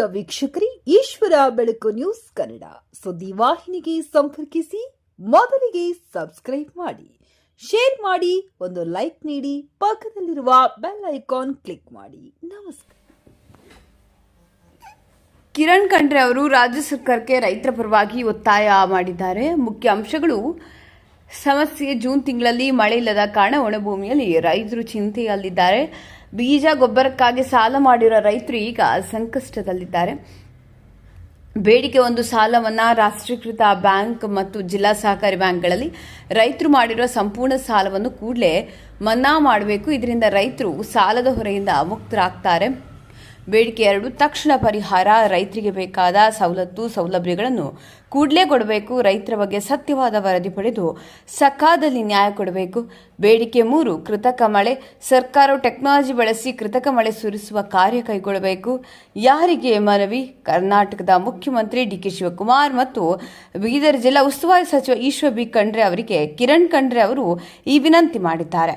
ಪ್ರಿಯ ವೀಕ್ಷಕರೇ, ಈಶ್ವರ ಬೆಳಕು ನ್ಯೂಸ್ ಕನ್ನಡ ಸುದ್ದಿ ವಾಹಿನಿಗೆ ಸಂಪರ್ಕಿಸಿ. ಮೊದಲಿಗೆ ಸಬ್ಸ್ಕ್ರೈಬ್ ಮಾಡಿ, ಶೇರ್ ಮಾಡಿ, ಒಂದು ಲೈಕ್ ನೀಡಿ, ಪಕ್ಕದಲ್ಲಿರುವ ಬೆಲ್ ಐಕಾನ್ ಕ್ಲಿಕ್ ಮಾಡಿ. ನಮಸ್ಕಾರ. ಕಿರಣ್ ಖಂಡ್ರೆ ಅವರು ರಾಜ್ಯ ಸರ್ಕಾರಕ್ಕೆ ರೈತರ ಪರವಾಗಿ ಒತ್ತಾಯ ಮಾಡಿದ್ದಾರೆ. ಮುಖ್ಯ ಅಂಶಗಳು: ಸಮಸ್ಯೆ ಜೂನ್ ತಿಂಗಳಲ್ಲಿ ಮಳೆ ಇಲ್ಲದ ಕಾರಣ ಒಣಭೂಮಿಯಲ್ಲಿ ರೈತರು ಚಿಂತೆಯಲ್ಲಿದ್ದಾರೆ. ಬೀಜ ಗೊಬ್ಬರಕ್ಕಾಗಿ ಸಾಲ ಮಾಡಿರೋ ರೈತರು ಈಗ ಸಂಕಷ್ಟದಲ್ಲಿದ್ದಾರೆ. ಬೇಡಿಕೆ ಒಂದು, ಸಾಲ ಮನ್ನಾ. ರಾಷ್ಟ್ರೀಕೃತ ಬ್ಯಾಂಕ್ ಮತ್ತು ಜಿಲ್ಲಾ ಸಹಕಾರಿ ಬ್ಯಾಂಕ್ಗಳಲ್ಲಿ ರೈತರು ಮಾಡಿರುವ ಸಂಪೂರ್ಣ ಸಾಲವನ್ನು ಕೂಡಲೇ ಮನ್ನಾ ಮಾಡಬೇಕು. ಇದರಿಂದ ರೈತರು ಸಾಲದ ಹೊರೆಯಿಂದ ಮುಕ್ತರಾಗ್ತಾರೆ. ಬೇಡಿಕೆ 2, ತಕ್ಷಣ ಪರಿಹಾರ. ರೈತರಿಗೆ ಬೇಕಾದ ಸೌಲಭ್ಯಗಳನ್ನು ಕೂಡಲೇ ಕೊಡಬೇಕು. ರೈತರ ಬಗ್ಗೆ ಸತ್ಯವಾದ ವರದಿ ಪಡೆದು ಸಕಾಲದಲ್ಲಿ ನ್ಯಾಯ ಕೊಡಬೇಕು. ಬೇಡಿಕೆ 3, ಕೃತಕ ಮಳೆ. ಸರ್ಕಾರವು ಟೆಕ್ನಾಲಜಿ ಬಳಸಿ ಕೃತಕ ಮಳೆ ಸುರಿಸುವ ಕಾರ್ಯ ಕೈಗೊಳ್ಳಬೇಕು. ಯಾರಿಗೆ ಮನವಿ? ಕರ್ನಾಟಕದ ಮುಖ್ಯಮಂತ್ರಿ ಡಿಕೆ ಶಿವಕುಮಾರ್ ಮತ್ತು ಬೀದರ್ ಜಿಲ್ಲಾ ಉಸ್ತುವಾರಿ ಸಚಿವ ಈಶ್ವರ್ ಬಿ ಖಂಡ್ರೆ ಅವರಿಗೆ ಕಿರಣ್ ಖಂಡ್ರೆ ಅವರು ಈ ವಿನಂತಿ ಮಾಡಿದ್ದಾರೆ.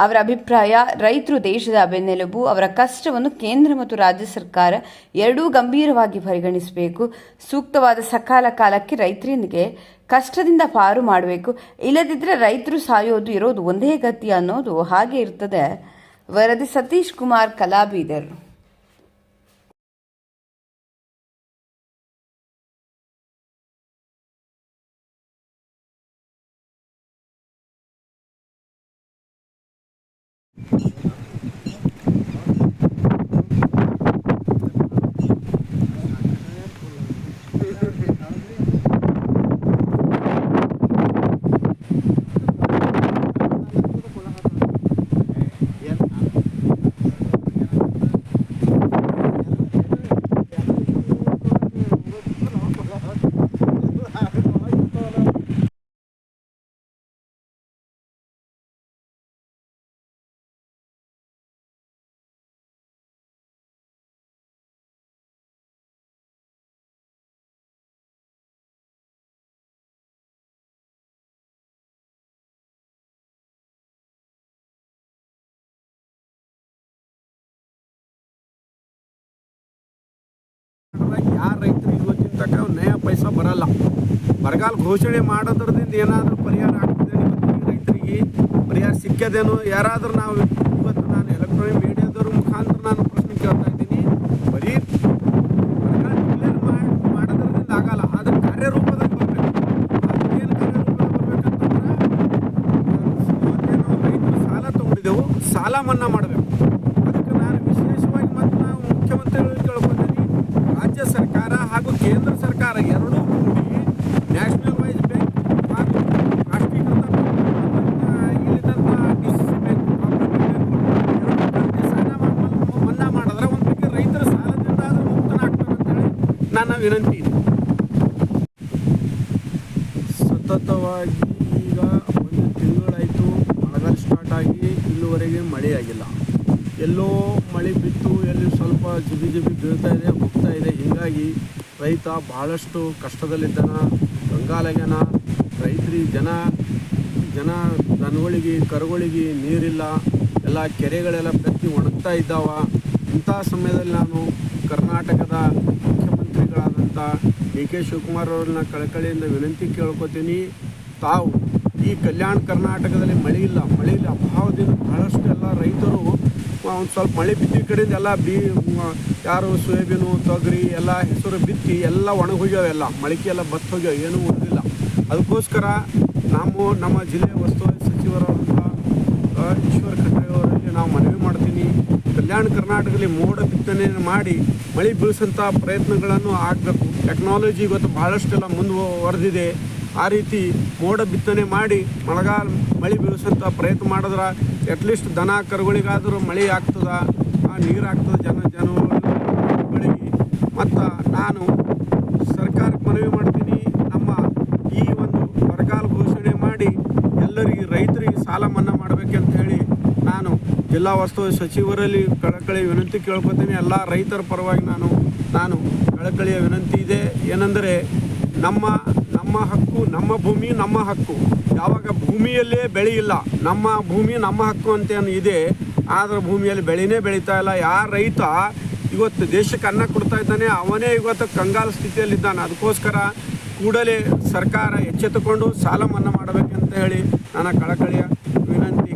ಅವರ ಅಭಿಪ್ರಾಯ: ರೈತರು ದೇಶದ ಬೆನ್ನೆಲುಬು. ಅವರ ಕಷ್ಟವನ್ನು ಕೇಂದ್ರ ಮತ್ತು ರಾಜ್ಯ ಸರ್ಕಾರ ಎರಡೂ ಗಂಭೀರವಾಗಿ ಪರಿಗಣಿಸಬೇಕು. ಸೂಕ್ತವಾದ ಸಕಾಲ ಕಾಲಕ್ಕೆ ರೈತರಿಗೆ ಕಷ್ಟದಿಂದ ಪಾರು ಮಾಡಬೇಕು. ಇಲ್ಲದಿದ್ದರೆ ರೈತರು ಸಾಯೋದು ಇರೋದು ಒಂದೇ ಗತಿ ಅನ್ನೋದು ಹಾಗೆ ಇರ್ತದೆ. ವರದಿ: ಸತೀಶ್ ಕುಮಾರ್, ಕಲಾಬೀದರ್. ಯಾರು ರೈತರಿಗೆ ಇವತ್ತಿನ ತನಕ ನಯ ಪೈಸಾ ಬರಲ್ಲ. ಬರಗಾಲ ಘೋಷಣೆ ಮಾಡೋದ್ರದಿಂದ ಏನಾದರೂ ಪರಿಹಾರ ಆಗ್ತದೆ ಇವತ್ತಿನ ರೈತರಿಗೆ ಪರಿಹಾರ ಸಿಕ್ಕದೇನೋ? ಯಾರಾದರೂ ನಾವು ಇವತ್ತು ನಾನು ಎಲೆಕ್ಟ್ರಾನಿಕ್ ಮೀಡಿಯಾದವ್ರ ಮುಖಾಂತರ ನಾನು ಪ್ರಶ್ನೆ ಕೇಳ್ತಾ ಇದ್ದೀನಿ. ಬರೀ ಬರಗಾಲ ಡಿಕ್ಲೇರ್ ಮಾಡೋದ್ರಿಂದ ಆಗಲ್ಲ, ಆದರೆ ಕಾರ್ಯರೂಪದಲ್ಲಿ ಬರಬೇಕು. ಏನು ಕಾರ್ಯರೂಪದಲ್ಲಿ ಬರಬೇಕಂತಂದ್ರೆ ರೈತರು ಸಾಲ ತೊಗೊಂಡಿದ್ದೆವು, ಸಾಲ ಮನ್ನಾ ಮಾಡಬೇಕು. ಅದಕ್ಕೆ ನಾನು ವಿಶೇಷವಾಗಿ ಮತ್ತು ನಾವು ಮುಖ್ಯಮಂತ್ರಿಗಳು ಕೇಳ್ಕೊತೀನಿ, ರಾಜ್ಯ ಸರ್ಕಾರ ಹಾಗೂ ಕೇಂದ್ರ ಸರ್ಕಾರ ಎರಡೂ ಕೂಡಿ ನ್ಯಾಷನಲ್ ವೈಸ್ ಬ್ಯಾಂಕ್ ಹಾಗೂ ರಾಷ್ಟ್ರೀಕೃತ ಇಲ್ಲಿದ್ದಂಥ ಡಿಸಿಸಿ ಬ್ಯಾಂಕ್ ಸಾಲ ಮನ್ನಾ ಮಾಡಿದ್ರೆ ಒಂದು ಬಗ್ಗೆ ರೈತರ ಸಾಲದಿಂದ ಆದರೂ ಮುಕ್ತನಾಗ್ತಾರೆ ಅಂತೇಳಿ ನನ್ನ ವಿನಂತಿ ಇದೆ. ಸತತವಾಗಿ ಈಗ 1 ತಿಂಗಳಾಯಿತು ಮಳೆಗಾಲ ಸ್ಟಾರ್ಟ್ ಆಗಿ ಇಲ್ಲಿವರೆಗೆ ಮಳೆಯಾಗಿಲ್ಲ. ಎಲ್ಲೋ ಮಳೆ ಬಿತ್ತು, ಎಲ್ಲಿ ಸ್ವಲ್ಪ ಜಿಬಿ ಬೀಳ್ತಾ ಇದೆ, ಹೋಗ್ತಾ ಇದೆ. ಹೀಗಾಗಿ ರೈತ ಭಾಳಷ್ಟು ಕಷ್ಟದಲ್ಲಿದ್ದಾನ, ಕಂಗಾಲಾಗ್ಯಾನ. ರೈತರಿಗೆ ಜನ ದನಗಳಿಗೆ ಕರುಗಳಿಗೆ ನೀರಿಲ್ಲ, ಎಲ್ಲ ಕೆರೆಗಳೆಲ್ಲ ಪ್ರತಿ ಒಣಗ್ತಾ ಇದ್ದಾವ. ಇಂಥ ಸಮಯದಲ್ಲಿ ನಾನು ಕರ್ನಾಟಕದ ಮುಖ್ಯಮಂತ್ರಿಗಳಾದಂಥ ಡಿ ಕೆ ಶಿವಕುಮಾರ್ ಅವ್ರನ್ನ ಕಳಕಳಿಯಿಂದ ವಿನಂತಿ ಕೇಳ್ಕೊತೀನಿ. ತಾವು ಈ ಕಲ್ಯಾಣ ಕರ್ನಾಟಕದಲ್ಲಿ ಮಳೆ ಇಲ್ಲ ಅಭಾವದಿಂದ ಬಹಳಷ್ಟು ಎಲ್ಲ ರೈತರು ಒಂದು ಸ್ವಲ್ಪ ಮಳೆ ಬಿದ್ದ ಕಡೆಯಿಂದ ಎಲ್ಲ ಯಾರು ಸೋಯಾಬೀನು, ತೊಗರಿ ಎಲ್ಲ ಹೆಸರು ಬಿತ್ತಿ ಎಲ್ಲ ಒಣಗೋಗ್ಯಾವ, ಎಲ್ಲ ಮೊಳಕೆ ಎಲ್ಲ ಬತ್ತು ಹೋಗ್ಯಾವ, ಏನೂ ಉಳಿದಿಲ್ಲ. ಅದಕ್ಕೋಸ್ಕರ ನಮ್ಮ ಜಿಲ್ಲೆಯ ಉಸ್ತುವಾರಿ ಸಚಿವರಾದಂಥ ಈಶ್ವರ್ ಖಂಡ್ರೆ ಅವರಲ್ಲಿ ನಾವು ಮನವಿ ಮಾಡ್ತೀನಿ, ಕಲ್ಯಾಣ ಕರ್ನಾಟಕದಲ್ಲಿ ಮೋಡ ಬಿತ್ತನೆ ಮಾಡಿ ಮಳೆ ಬೀಳಿಸೋಂಥ ಪ್ರಯತ್ನಗಳನ್ನು ಆಗಬೇಕು. ಟೆಕ್ನಾಲಜಿ ಇವತ್ತು ಭಾಳಷ್ಟೆಲ್ಲ ಮುಂದುವರೆದಿದೆ. ಆ ರೀತಿ ಮೋಡ ಬಿತ್ತನೆ ಮಾಡಿ ಮಳೆ ಬೀಳಿಸೋಂಥ ಪ್ರಯತ್ನ ಮಾಡಿದ್ರೆ ಅಟ್ಲೀಸ್ಟ್ ದನ ಕರುಗಳಿಗಾದರೂ ಮಳೆ ಆಗ್ತದೆ, ನೀರು ಆಗ್ತದೆ ಜನಗಳಿಗೆ. ಮತ್ತು ನಾನು ಸರ್ಕಾರಕ್ಕೆ ಮನವಿ ಮಾಡ್ತೀನಿ, ನಮ್ಮ ಈ ಒಂದು ಬರಗಾಲ ಘೋಷಣೆ ಮಾಡಿ ಎಲ್ಲರಿಗೆ ರೈತರಿಗೆ ಸಾಲ ಮನ್ನಾ ಮಾಡಬೇಕಂತ ಹೇಳಿ ನಾನು ಜಿಲ್ಲಾ ಉಸ್ತುವಾರಿ ಸಚಿವರಲ್ಲಿ ಕಳಕಳಿ ವಿನಂತಿ ಕೇಳ್ಕೊತೀನಿ. ಎಲ್ಲ ರೈತರ ಪರವಾಗಿ ನಾನು ಕಳಕಳಿಯ ವಿನಂತಿ ಇದೆ. ಏನೆಂದರೆ ನಮ್ಮ ಹಕ್ಕು, ನಮ್ಮ ಭೂಮಿ ನಮ್ಮ ಹಕ್ಕು. ಯಾವಾಗ ಭೂಮಿಯಲ್ಲೇ ಬೆಳೆ ಇಲ್ಲ, ನಮ್ಮ ಭೂಮಿ ನಮ್ಮ ಹಕ್ಕು ಅಂತೇನು ಇದೆ, ಆದರೆ ಭೂಮಿಯಲ್ಲಿ ಬೆಳೆನೇ ಬೆಳೀತಾ ಇಲ್ಲ. ಯಾರು ರೈತ ಇವತ್ತು ದೇಶಕ್ಕೆ ಅನ್ನ ಕೊಡ್ತಾ ಇದ್ದಾನೆ, ಅವನೇ ಇವತ್ತು ಕಂಗಾಲ ಸ್ಥಿತಿಯಲ್ಲಿದ್ದಾನೆ. ಅದಕ್ಕೋಸ್ಕರ ಕೂಡಲೇ ಸರ್ಕಾರ ಎಚ್ಚೆತ್ತುಕೊಂಡು ಸಾಲ ಮನ್ನಾ ಮಾಡಬೇಕಂತ ಹೇಳಿ ನನ್ನ ಕಳಕಳಿಯ ವಿನಂತಿ.